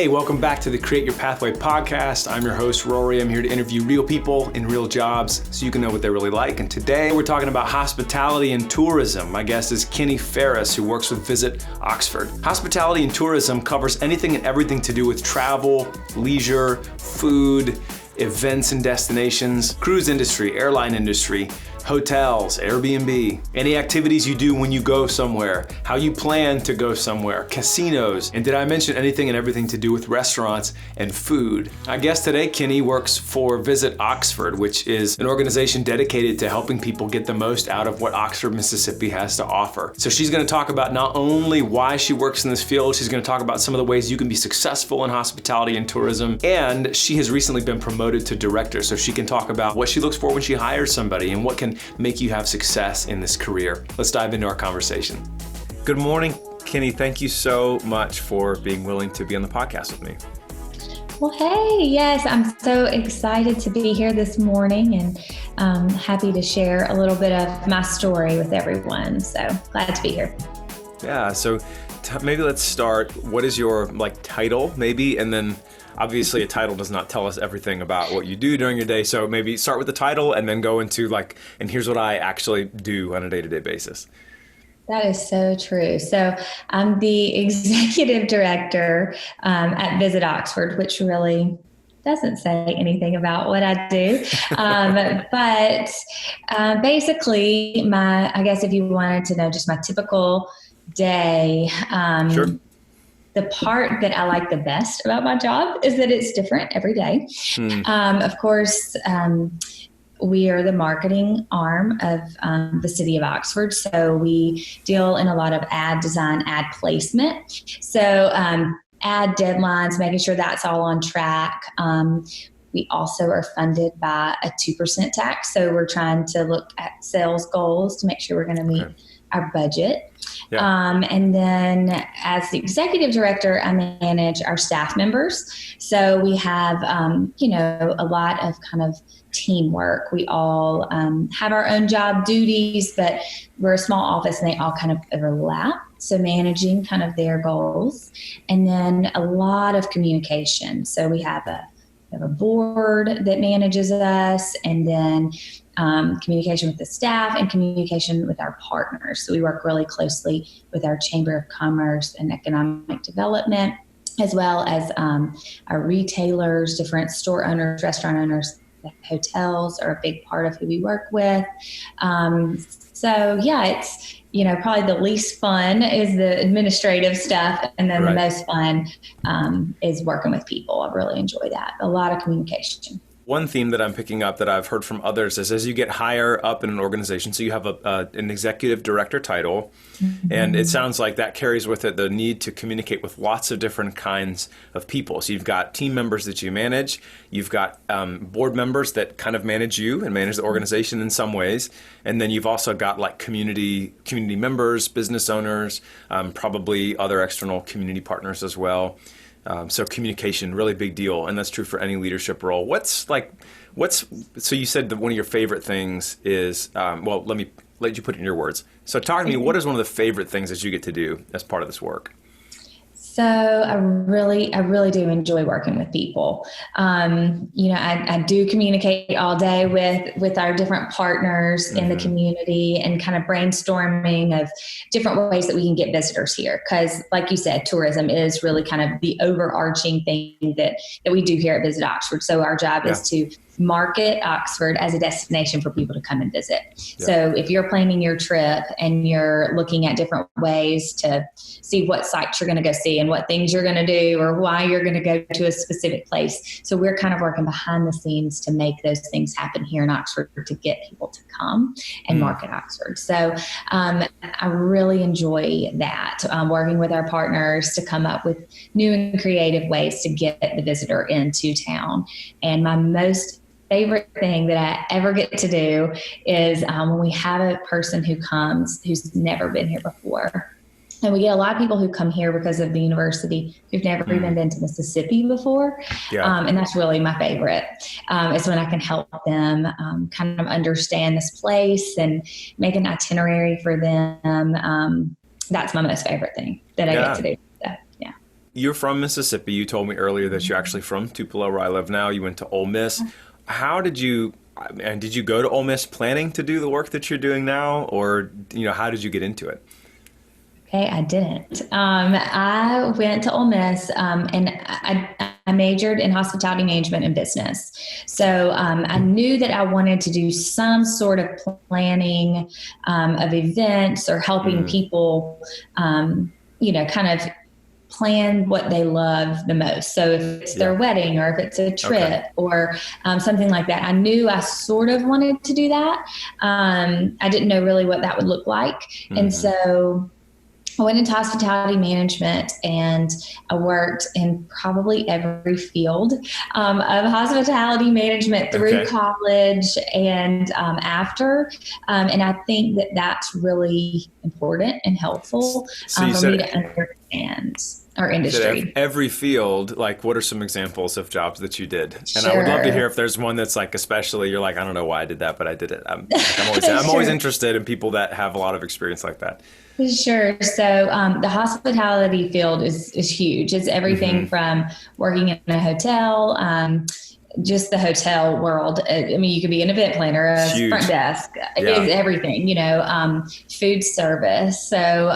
welcome back to the Create Your Pathway podcast. I'm your host, Rory. I'm here to interview real people in real jobs so you can know what they're really like. And today we're talking about hospitality and tourism. My guest is Kenny Ferris, who works with Visit Oxford. Hospitality and tourism covers anything and everything to do with travel, leisure, food, events and destinations, cruise industry, airline industry, hotels, Airbnb, any activities you do when you go somewhere, how you plan to go somewhere, casinos, and did I mention anything and everything to do with restaurants and food? Our guest today, Kenny, works for Visit Oxford, which is an organization dedicated to helping people get the most out of what Oxford, Mississippi has to offer. So she's gonna talk about not only why she works in this field, she's gonna talk about some of the ways you can be successful in hospitality and tourism, and she has recently been promoted to director, so she can talk about what she looks for when she hires somebody and what can make you have success in this career. Let's dive into our conversation. Good morning, Kenny. Thank you so much for being willing to be on the podcast with me. Well, hey, yes, I'm so excited to be here this morning and happy to share a little bit of my story with everyone. So glad to be here. Yeah, so maybe let's start. What is your title maybe? And then obviously a title does not tell us everything about what you do during your day. So maybe start with the title and then go into and here's what I actually do on a day-to-day basis. That is so true. So I'm the executive director at Visit Oxford, which really doesn't say anything about what I do. But basically I guess if you wanted to know just my typical day, Sure. The part that I like the best about my job is that it's different every day. Of course, we are the marketing arm of the city of Oxford. So we deal in a lot of ad design, ad placement. So ad deadlines, making sure that's all on track. We also are funded by a 2% tax. So we're trying to look at sales goals to make sure we're going to meet our budget. Yeah. And then as the executive director, I manage our staff members. So we have, a lot of kind of teamwork. We all have our own job duties, but we're a small office and they all kind of overlap. So managing kind of their goals, and then a lot of communication. So we have a board that manages us, and then communication with the staff and communication with our partners. So we work really closely with our Chamber of Commerce and Economic Development, as well as our retailers, different store owners, restaurant owners. The hotels are a big part of who we work with. It's, probably the least fun is the administrative stuff. And then the most fun is working with people. I really enjoy that. A lot of communication. One theme that I'm picking up that I've heard from others is as you get higher up in an organization, so you have an executive director title, and it sounds like that carries with it the need to communicate with lots of different kinds of people. So you've got team members that you manage, you've got board members that kind of manage you and manage the organization in some ways, and then you've also got community members, business owners, probably other external community partners as well. So communication, really big deal, and that's true for any leadership role. So you said that one of your favorite things is, let me let you put it in your words. So talk to me, what is one of the favorite things that you get to do as part of this work? So I really do enjoy working with people. I do communicate all day with our different partners in the community and kind of brainstorming of different ways that we can get visitors here. Because like you said, tourism is really kind of the overarching thing that we do here at Visit Oxford. So our job is to market Oxford as a destination for people to come and visit. Yeah. So if you're planning your trip and you're looking at different ways to see what sites you're going to go see and what things you're going to do or why you're going to go to a specific place. So we're kind of working behind the scenes to make those things happen here in Oxford to get people to come and market Oxford. So I really enjoy that, working with our partners to come up with new and creative ways to get the visitor into town. And my most favorite thing that I ever get to do is when we have a person who comes who's never been here before. And we get a lot of people who come here because of the university who've never even been to Mississippi before. Yeah. And that's really my favorite. It's when I can help them kind of understand this place and make an itinerary for them. That's my most favorite thing that I get to do. So, yeah. you're from Mississippi. You told me earlier that you're actually from Tupelo, where I live now. You went to Ole Miss. How did you, and did you go to Ole Miss planning to do the work that you're doing now? Or, how did you get into it? Okay, I didn't. I went to Ole Miss and I majored in hospitality management and business. So I knew that I wanted to do some sort of planning of events or helping people, kind of plan what they love the most. So if it's their wedding or if it's a trip or something like that, I knew I sort of wanted to do that. I didn't know really what that would look like. And so I went into hospitality management and I worked in probably every field of hospitality management through college and after. And I think that that's really important and helpful for me to understand our industry. Every field, like what are some examples of jobs that you did? And I would love to hear if there's one that's like, especially you're like, I don't know why I did that, but I did it. I'm always interested in people that have a lot of experience like that. Sure. So the hospitality field is huge. It's everything from working in a hotel, just the hotel world. I mean, you could be an event planner, a front desk, it's everything, food service. So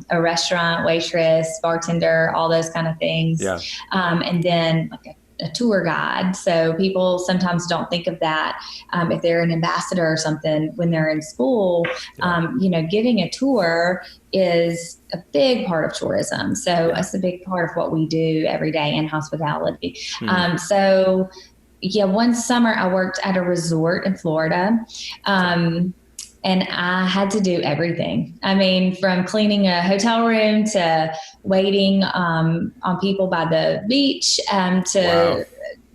a restaurant, waitress, bartender, all those kind of things. Yeah. And then like a tour guide. So people sometimes don't think of that if they're an ambassador or something when they're in school. Giving a tour is a big part of tourism. So it's a big part of what we do every day in hospitality. One summer I worked at a resort in Florida. And I had to do everything. I mean, from cleaning a hotel room to waiting on people by the beach to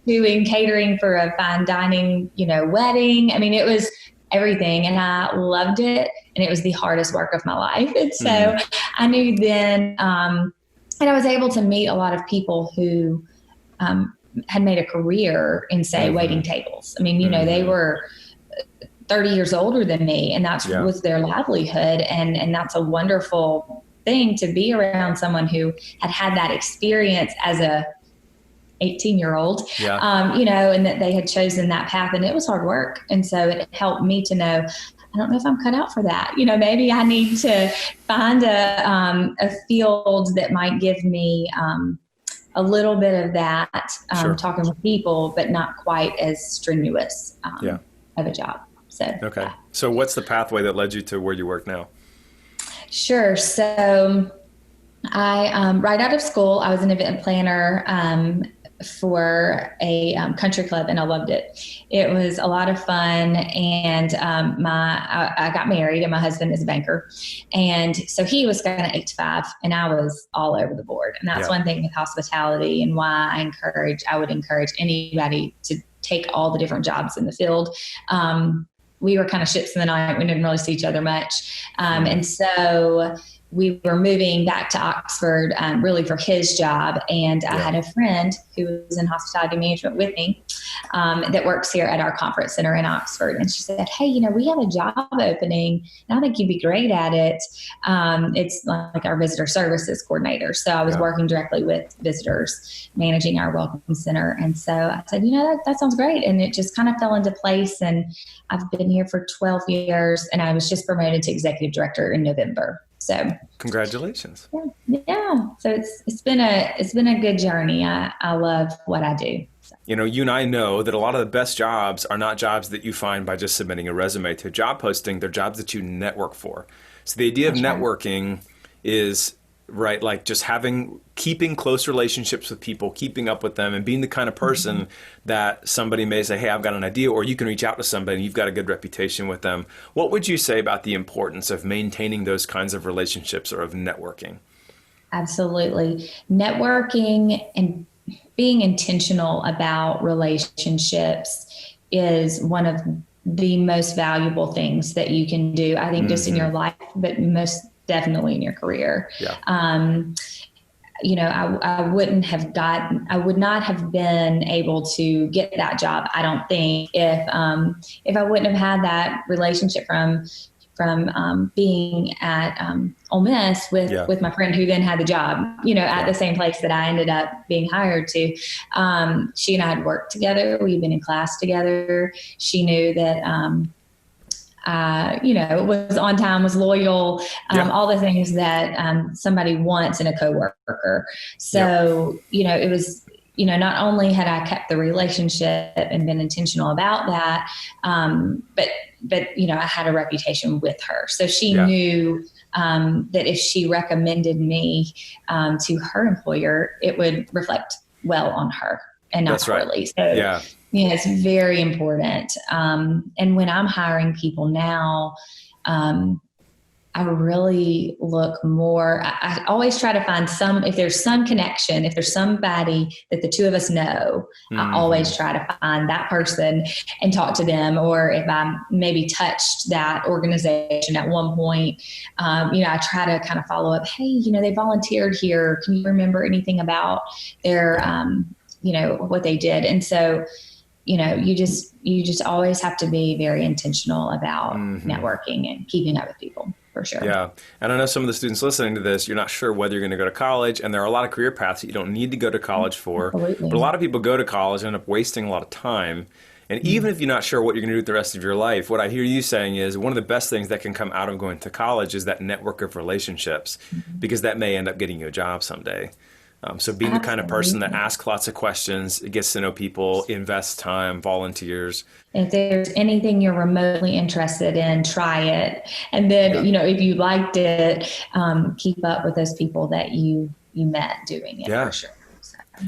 doing catering for a fine dining, wedding. I mean, it was everything. And I loved it. And it was the hardest work of my life. And so I knew then, and I was able to meet a lot of people who had made a career in, say, waiting tables. I mean, they were 30 years older than me, and that was their livelihood. And that's a wonderful thing to be around someone who had that experience as a 18-year-old, and that they had chosen that path, and it was hard work. And so it helped me to know, I don't know if I'm cut out for that. Maybe I need to find a field that might give me a little bit of that, talking with people, but not quite as strenuous of a job. So what's the pathway that led you to where you work now? Sure. So I, right out of school, I was an event planner for a country club, and I loved it. It was a lot of fun. And I got married, and my husband is a banker. And so he was kind of 8 to 5, and I was all over the board. And that's one thing with hospitality, and why I would encourage anybody to take all the different jobs in the field. We were kind of ships in the night. We didn't really see each other much. And so we were moving back to Oxford really for his job. And I had a friend who was in hospitality management with me that works here at our conference center in Oxford. And she said, hey, we have a job opening, and I think you'd be great at it. It's like our visitor services coordinator. So I was working directly with visitors, managing our welcome center. And so I said, that sounds great. And it just kind of fell into place. And I've been here for 12 years, and I was just promoted to executive director in November. So congratulations. Yeah. So it's been a good journey. I love what I do. So. You and I know that a lot of the best jobs are not jobs that you find by just submitting a resume to a job posting. They're jobs that you network for. So the idea of networking is like just keeping close relationships with people, keeping up with them, and being the kind of person that somebody may say, hey, I've got an idea, or you can reach out to somebody and you've got a good reputation with them. What would you say about the importance of maintaining those kinds of relationships or of networking? Absolutely. Networking and being intentional about relationships is one of the most valuable things that you can do, I think, just in your life, but most definitely in your career. I would not have been able to get that job, I don't think, if I wouldn't have had that relationship from being at Ole Miss with my friend who then had the job, at the same place that I ended up being hired to. She and I had worked together. We'd been in class together. She knew that, was on time, was loyal, all the things that somebody wants in a coworker. So, it was, not only had I kept the relationship and been intentional about that, but I had a reputation with her. So she knew that if she recommended me to her employer, it would reflect well on her and not poorly. So it's very important. And when I'm hiring people now, I really look more, I always try to find if there's some connection, if there's somebody that the two of us know, I always try to find that person and talk to them. Or if I maybe touched that organization at one point, I try to kind of follow up. Hey, they volunteered here. Can you remember anything about their, what they did? And so, you just always have to be very intentional about networking and keeping up with people. For sure. Yeah. And I know some of the students listening to this, you're not sure whether you're going to go to college, and there are a lot of career paths that you don't need to go to college for. Absolutely. But a lot of people go to college and end up wasting a lot of time. And even if you're not sure what you're going to do with the rest of your life, what I hear you saying is one of the best things that can come out of going to college is that network of relationships, because that may end up getting you a job someday. So being the kind of person that asks lots of questions, gets to know people, invests time, volunteers. If there's anything you're remotely interested in, try it. And then, if you liked it, keep up with those people that you met doing it for sure.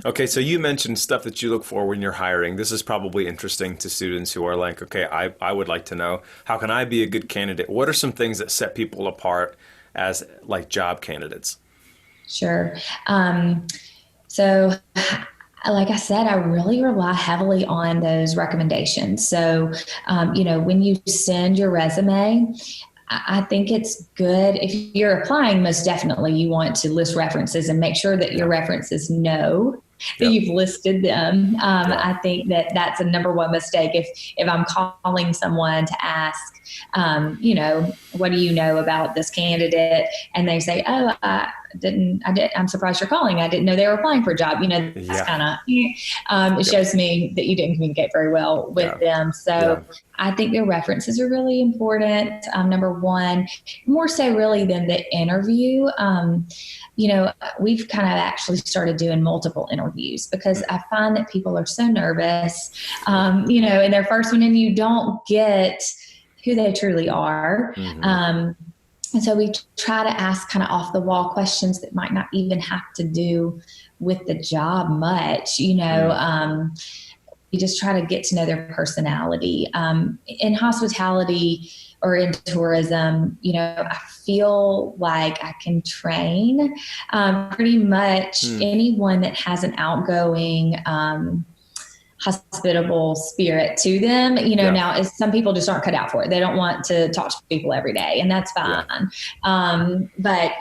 Okay, so you mentioned stuff that you look for when you're hiring. This is probably interesting to students who are like, okay, I would like to know, how can I be a good candidate? What are some things that set people apart as like job candidates? Sure. So like I said, I really rely heavily on those recommendations. So, when you send your resume, I think it's good if you're applying, most definitely you want to list references and make sure that your references know that you've listed them. I think that that's a number one mistake. If I'm calling someone to ask, what do you know about this candidate? And they say, oh, I'm surprised you're calling. I didn't know they were applying for a job. That's kind of, it shows me that you didn't communicate very well with them. So I think their references are really important. Number one, more so really than the interview. We've kind of actually started doing multiple interviews because I find that people are so nervous, in their first one, and you don't get who they truly are. And so we try to ask kind of off the wall questions that might not even have to do with the job much, we just try to get to know their personality. In hospitality or in tourism, I feel like I can train pretty much anyone that has an outgoing, hospitable spirit to them. Now some people just aren't cut out for it. They don't want to talk to people every day, and that's fine. But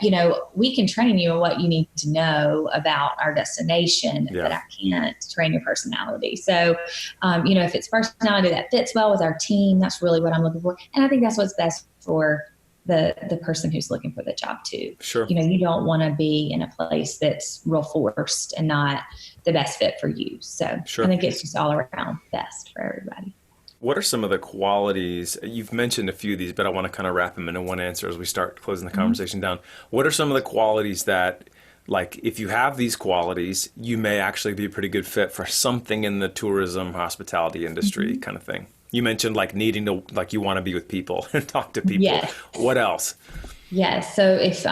we can train you on what you need to know about our destination, but I can't train your personality. So, if it's personality that fits well with our team, that's really what I'm looking for. And I think that's what's best for the person who's looking for the job too. Sure. You don't want to be in a place that's real forced and not the best fit for you. So I think it's just all around best for everybody. What are some of the qualities? You've mentioned a few of these, but I want to kind of wrap them into one answer as we start closing the conversation down. What are some of the qualities that, like, if you have these qualities, you may actually be a pretty good fit for something in the tourism, hospitality industry kind of thing? You mentioned like needing to, like, you want to be with people and talk to people. Yes. What else? Yes. So if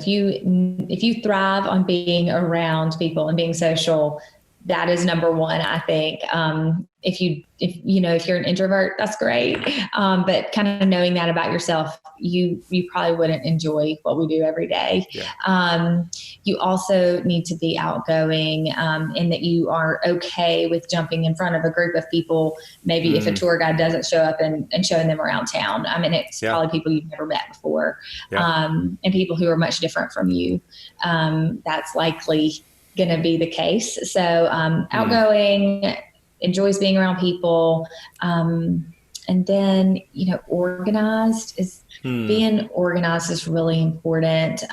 you thrive on being around people and being social, that is number one, I think. If you're an introvert, that's great. But kind of knowing that about yourself, you probably wouldn't enjoy what we do every day. Yeah. You also need to be outgoing, in that you are okay with jumping in front of a group of people. Maybe if a tour guide doesn't show up and showing them around town. I mean, it's probably people you've never met before, and people who are much different from you. That's likely going to be the case. So outgoing, enjoys being around people, And then, being organized is really important.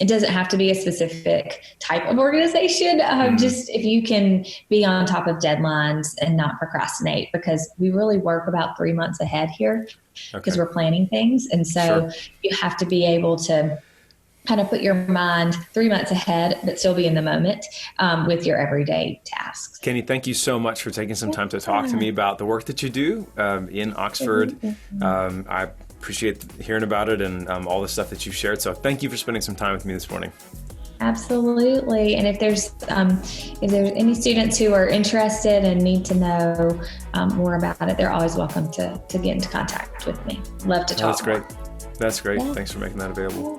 It doesn't have to be a specific type of organization. Just if you can be on top of deadlines and not procrastinate, because we really work about 3 months ahead here because we're planning things. And so you have to be able to kind of put your mind 3 months ahead, but still be in the moment with your everyday tasks. Kenny, thank you so much for taking some time to talk to me about the work that you do in Oxford. I appreciate hearing about it and all the stuff that you've shared. So thank you for spending some time with me this morning. Absolutely. And if there's any students who are interested and need to know more about it, they're always welcome to get into contact with me. Love to talk. That's great. That's great. Yeah. Thanks for making that available.